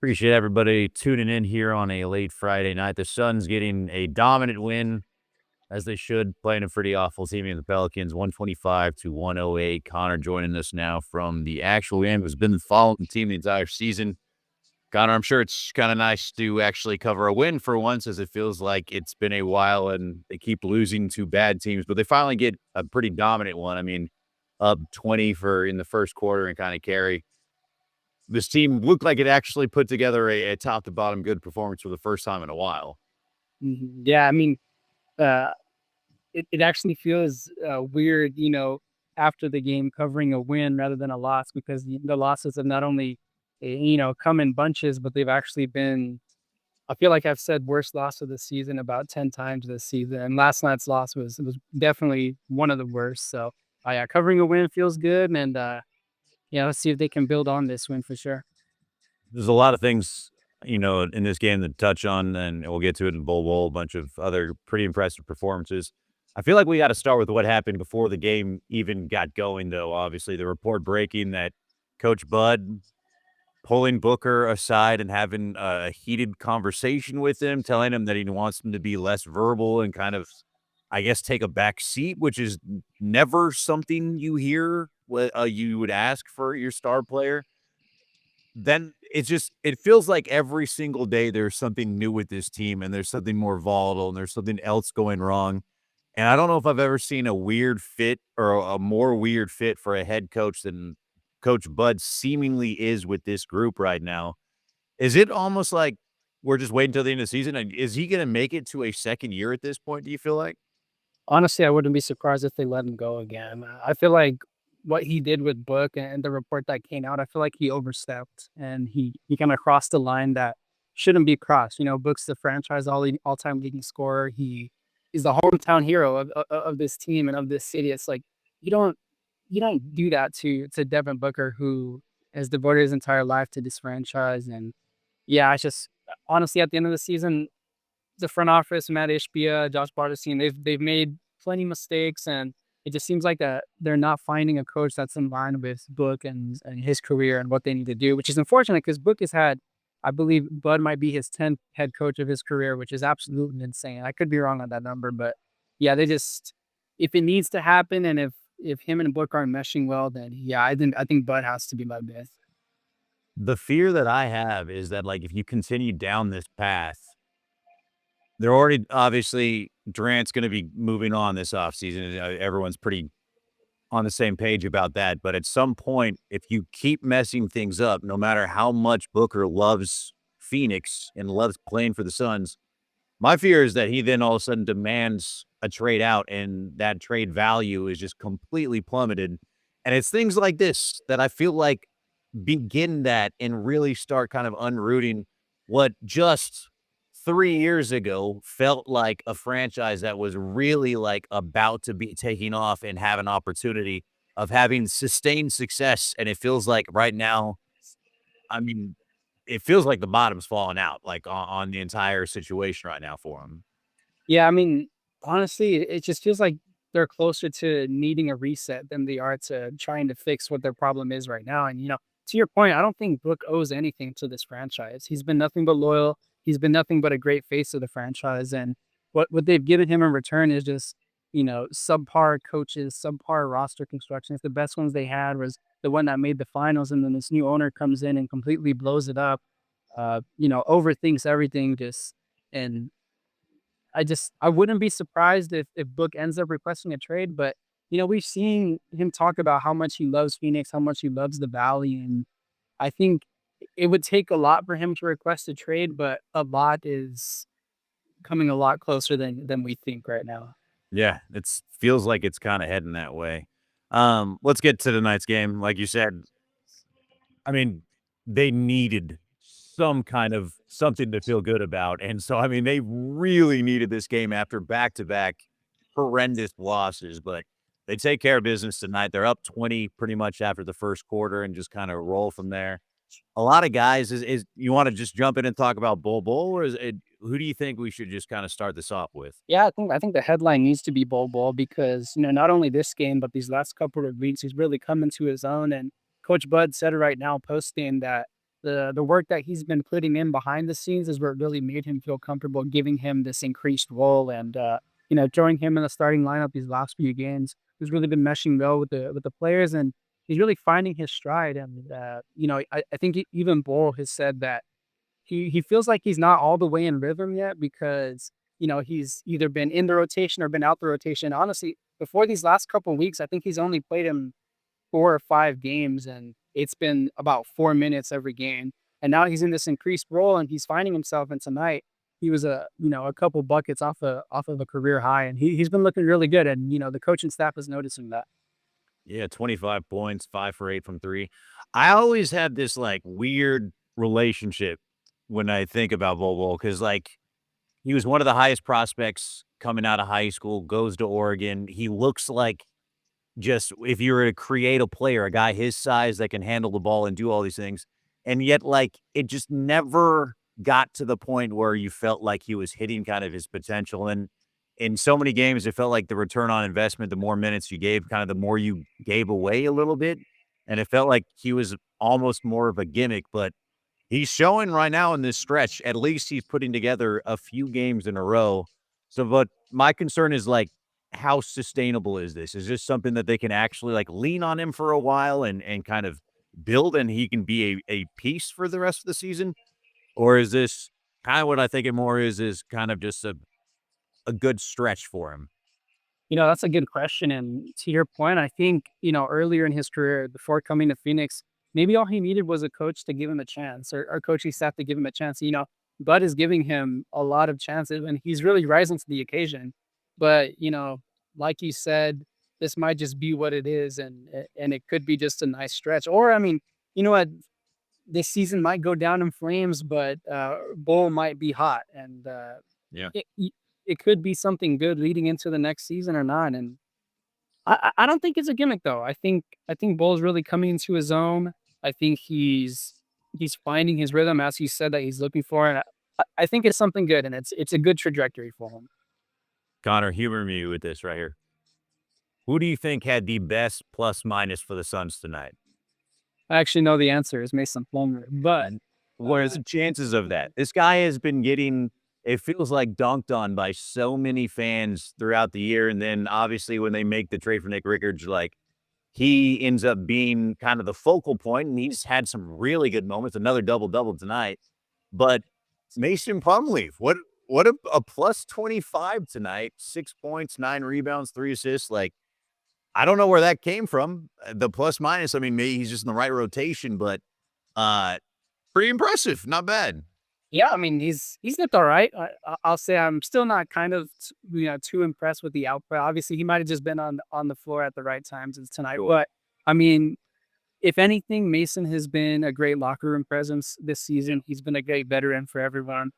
Appreciate everybody tuning in here on a late Friday night. The Suns getting a dominant win, as they should, playing a pretty awful team in the Pelicans, 125-108. Connor joining us now from the actual game, who's been following the team the entire season. Connor, I'm sure it's kind of nice to actually cover a win for once, as it feels like it's been a while and they keep losing to bad teams, but they finally get a pretty dominant one. I mean, up 20 for in the first quarter and kind of carry. This team looked like it actually put together a top to bottom good performance for the first time in a while. Yeah, I mean, uh, it actually feels weird, after the game covering a win rather than a loss because the losses have not only, come in bunches, but they've actually been. I feel like I've said worst loss of the season about 10 times this season, and last night's loss was definitely one of the worst. So, yeah, covering a win feels good, and yeah, let's see if they can build on this win for sure. There's a lot of things, in this game to touch on, and we'll get to it in Bowl Bowl, a bunch of other pretty impressive performances. I feel like we got to start with what happened before the game even got going, though. Obviously, the report breaking that Coach Bud pulling Booker aside and having a heated conversation with him, telling him that he wants him to be less verbal and kind of, I guess, take a back seat, which is never something you hear what you would ask for your star player. Then it feels like every single day there's something new with this team and there's something more volatile and there's something else going wrong. And I don't know if I've ever seen a weird fit or a more weird fit for a head coach than Coach Bud seemingly is with this group right now. Is it almost like we're just waiting till the end of the season? And is he going to make it to a second year at this point? Do you feel like? Honestly, I wouldn't be surprised if they let him go again. I feel like what he did with Book and the report that came out, I feel like he overstepped and he kind of crossed the line that shouldn't be crossed. Book's the franchise all time leading scorer. He is the hometown hero of this team and of this city. It's like you don't you don't do that to Devin Booker, who has devoted his entire life to this franchise. And yeah, it's just honestly at the end of the season, the front office, Matt Ishbia, Josh Bartosine, they've made plenty mistakes, and it just seems like that they're not finding a coach that's in line with Book and his career and what they need to do, which is unfortunate because Book has had, I believe, Bud might be his 10th head coach of his career, which is absolutely insane. I could be wrong on that number, but yeah, they just if it needs to happen and if him and Book aren't meshing well, then yeah, I think Bud has to be my best. The fear that I have is that, like, if you continue down this path, they're already obviously Durant's going to be moving on this offseason. Everyone's pretty on the same page about that. But at some point, if you keep messing things up, no matter how much Booker loves Phoenix and loves playing for the Suns, my fear is that he then all of a sudden demands a trade out and that trade value is just completely plummeted. And it's things like this that I feel like begin that and really start kind of unrooting what just 3 years ago felt like a franchise that was really, like, about to be taking off and have an opportunity of having sustained success, and it feels like right now, I mean, it feels like the bottom's falling out, like, on the entire situation right now for him. Yeah, I mean, honestly, it just feels like they're closer to needing a reset than they are to trying to fix what their problem is right now. And to your point, I don't think Book owes anything to this franchise. He's been nothing but loyal. He's been nothing but a great face of the franchise. And what they've given him in return is just, subpar coaches, subpar roster construction. If the best ones they had was the one that made the finals, and then this new owner comes in and completely blows it up, overthinks everything just and I wouldn't be surprised if Book ends up requesting a trade, but we've seen him talk about how much he loves Phoenix, how much he loves the Valley, and I think it would take a lot for him to request a trade, but a lot is coming a lot closer than we think right now. Yeah, it's feels like it's kinda heading that way. Let's get to tonight's game. Like you said, I mean, they needed some kind of something to feel good about, and so, I mean, they really needed this game after back-to-back horrendous losses, but they take care of business tonight. They're up 20 pretty much after the first quarter and just kinda roll from there. A lot of guys is you wanna just jump in and talk about Bull, or is it who do you think we should just kinda start this off with? Yeah, I think the headline needs to be Bol because not only this game but these last couple of weeks he's really come into his own, and Coach Bud said it right now posting that the work that he's been putting in behind the scenes is what really made him feel comfortable giving him this increased role and throwing him in the starting lineup these last few games. He's really been meshing well with the players and he's really finding his stride. And I think even Bull has said that he feels like he's not all the way in rhythm yet because he's either been in the rotation or been out the rotation. Honestly, before these last couple of weeks, I think he's only played him 4 or 5 games, and it's been about 4 minutes every game. And now he's in this increased role, and he's finding himself. And tonight, he was a couple buckets off of a career high, and he's been looking really good. And the coaching staff is noticing that. Yeah, 25 points, 5 for 8 from 3. I always had this, like, weird relationship when I think about Bol because, like, he was one of the highest prospects coming out of high school, goes to Oregon. He looks like just if you were to create a player, a guy his size that can handle the ball and do all these things, and yet, like, it just never got to the point where you felt like he was hitting kind of his potential, and in so many games, it felt like the return on investment, the more minutes you gave, kind of the more you gave away a little bit, and it felt like he was almost more of a gimmick, but he's showing right now in this stretch, at least he's putting together a few games in a row. So, but my concern is like, how sustainable is this? Is this something that they can actually like lean on him for a while and kind of build and he can be a piece for the rest of the season? Or is this kind of what I think it more is kind of just a good stretch for him? That's a good question. And to your point, I think, earlier in his career, before coming to Phoenix, maybe all he needed was a coach to give him a chance or coaching staff to give him a chance. Bud is giving him a lot of chances and he's really rising to the occasion. But, like you said, this might just be what it is and it could be just a nice stretch. Or I mean, you know what, this season might go down in flames, but Bull might be hot and Yeah. it, it could be something good leading into the next season or not. And I don't think it's a gimmick though. I think Bull's really coming into his own. I think he's finding his rhythm as he said that he's looking for, and I think it's something good, and it's a good trajectory for him. Connor, humor me with this right here. Who do you think had the best plus minus for the Suns tonight? I actually know the answer is Mason Plumlee, but And what is the chances of that? This guy has been getting, it feels like dunked on by so many fans throughout the year. And then obviously when they make the trade for Nick Rickard, like he ends up being kind of the focal point, and he's had some really good moments. Another double double tonight, but Mason Plumlee, what a plus 25 tonight, 6 points, 9 rebounds, 3 assists. Like I don't know where that came from. The plus minus. I mean, maybe he's just in the right rotation, but uh, pretty impressive. Not bad. yeah, I mean he's looked all right. I'll say I'm still not kind of too impressed with the output. Obviously, he might have just been on the floor at the right times as tonight, Sure. but I mean if anything, Mason has been a great locker room presence this season. He's been a great veteran for everyone.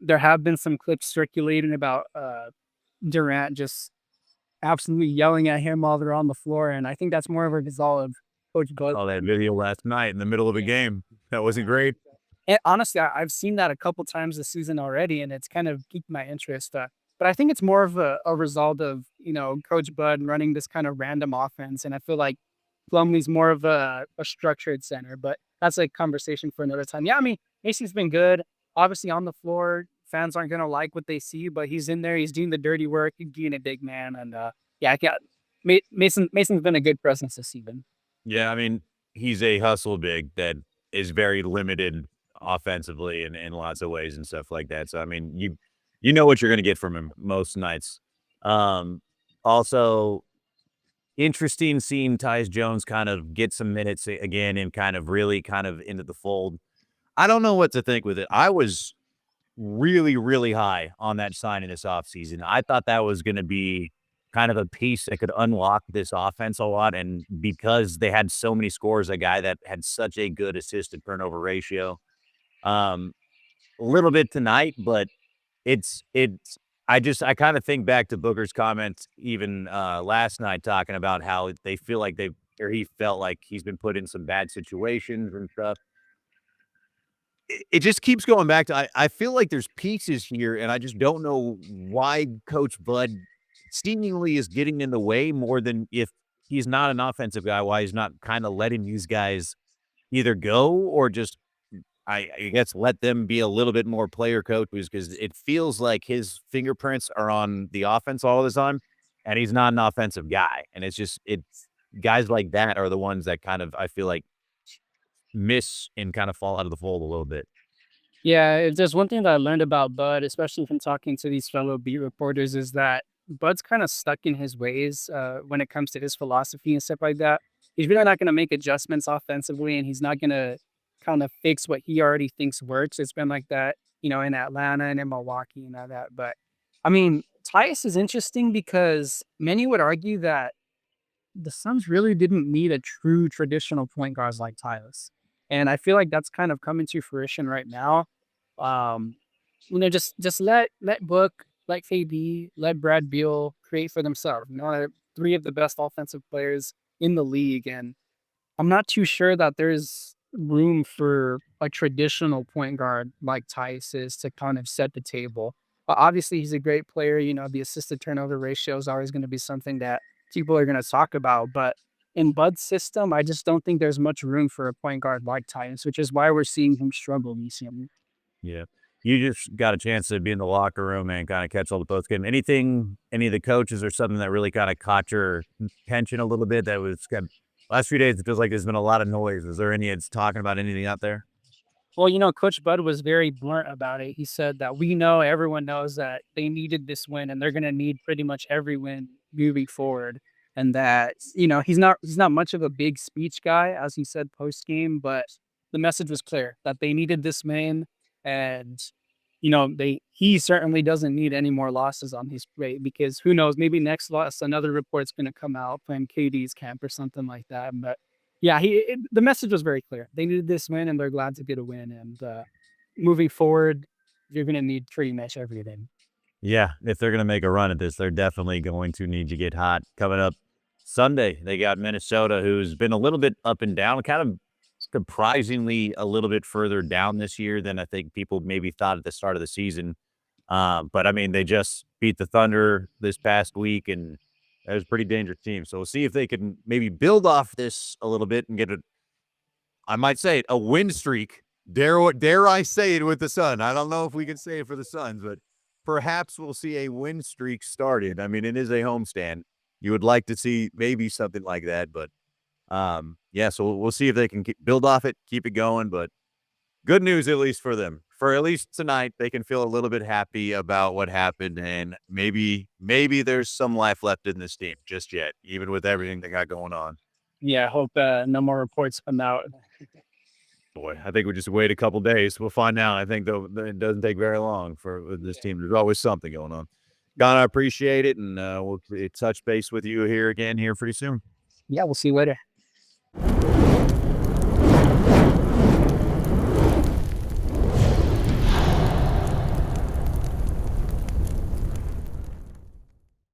There have been some clips circulating about Durant just absolutely yelling at him while they're on the floor, and I think that's more of a result of Coach Bud. Saw that video last night in the middle of a game. That wasn't great. And honestly, I've seen that a couple times this season already, and it's kind of piqued my interest. But I think it's more of a result of Coach Bud running this kind of random offense, and I feel like Plumlee's more of a structured center. But that's a conversation for another time. Yeah, I mean Mason's been good. Obviously on the floor, fans aren't gonna like what they see, but he's in there. He's doing the dirty work. He's being a big man, and yeah, I got Mason's been a good presence this season. Yeah, I mean, he's a hustle big that is very limited offensively in lots of ways and stuff like that. So I mean, you know what you're gonna get from him most nights. Um, also interesting seeing Tyus Jones kind of get some minutes again and kind of really kind of into the fold. I don't know what to think with it. I was really, really high on that signing this offseason. I thought that was gonna be kind of a piece that could unlock this offense a lot, and because they had so many scores, a guy that had such a good assist to turnover ratio. Um, a little bit tonight, but it's I kinda think back to Booker's comments even, last night talking about how they feel like they or he felt like he's been put in some bad situations and stuff. It just keeps going back to I feel like there's pieces here, and I just don't know why Coach Bud seemingly is getting in the way more than if he's not an offensive guy, why he's not kinda letting these guys either go or just I guess let them be a little bit more player coaches because it feels like his fingerprints are on the offense all the time, and he's not an offensive guy. And it's guys like that are the ones that kind of I feel like miss and kind of fall out of the fold a little bit. Yeah, if there's one thing that I learned about Bud, especially from talking to these fellow beat reporters, is that Bud's kind of stuck in his ways when it comes to his philosophy and stuff like that. He's really not going to make adjustments offensively, and he's not going to kind of fix what he already thinks works. It's been like that, in Atlanta and in Milwaukee and all that. But I mean, Tyus is interesting because many would argue that the Suns really didn't need a true traditional point guard like Tyus. And I feel like that's kind of coming to fruition right now. Um, just let Book, let KD, let Brad Beal create for themselves. They're three of the best offensive players in the league, and I'm not too sure that there's room for a traditional point guard like Tice is to kind of set the table. But obviously, he's a great player. The assist to turnover ratio is always going to be something that people are going to talk about. But in Bud's system, I just don't think there's much room for a point guard like Tice, which is why we're seeing him struggle recently. Yeah. You just got a chance to be in the locker room and kinda catch all the post game. Anything any of the coaches or something that really kinda caught your attention a little bit that was kind last few days, it feels like there's been a lot of noise. Is there any that's talking about anything out there? Well, Coach Bud was very blunt about it. He said that everyone knows that they needed this win and they're going to need pretty much every win moving forward. And that, he's not much of a big speech guy, as he said post game, but the message was clear that they needed this win. And, he certainly doesn't need any more losses on his plate because who knows, maybe next loss, another report's going to come out playing KD's camp or something like that. But yeah, the message was very clear. They needed this win, and they're glad to get a win. And moving forward, you're going to need pretty much everything. Yeah, if they're gonna make a run at this, they're definitely going to need to get hot. Coming up Sunday, they got Minnesota, who's been a little bit up and down, kind of surprisingly a little bit further down this year than I think people maybe thought at the start of the season. But I mean, they just beat the Thunder this past week, and that was a pretty dangerous team. So we'll see if they can maybe build off this a little bit and get I might say it, a win streak. Dare I say it with the Sun? I don't know if we can say it for the Suns, but perhaps we'll see a win streak started. I mean, it is a homestand. You would like to see maybe something like that, but yeah. So we'll see if they can build off it, keep it going. But good news, at least for them. For at least tonight, they can feel a little bit happy about what happened, and maybe there's some life left in this team just yet, even with everything they got going on. Yeah, I hope no more reports come out. Boy, I think we just wait a couple days. We'll find out. I think though it doesn't take very long for with this team. There's always something going on. Don, I appreciate it, and we'll touch base with you here again here pretty soon. Yeah, we'll see you later.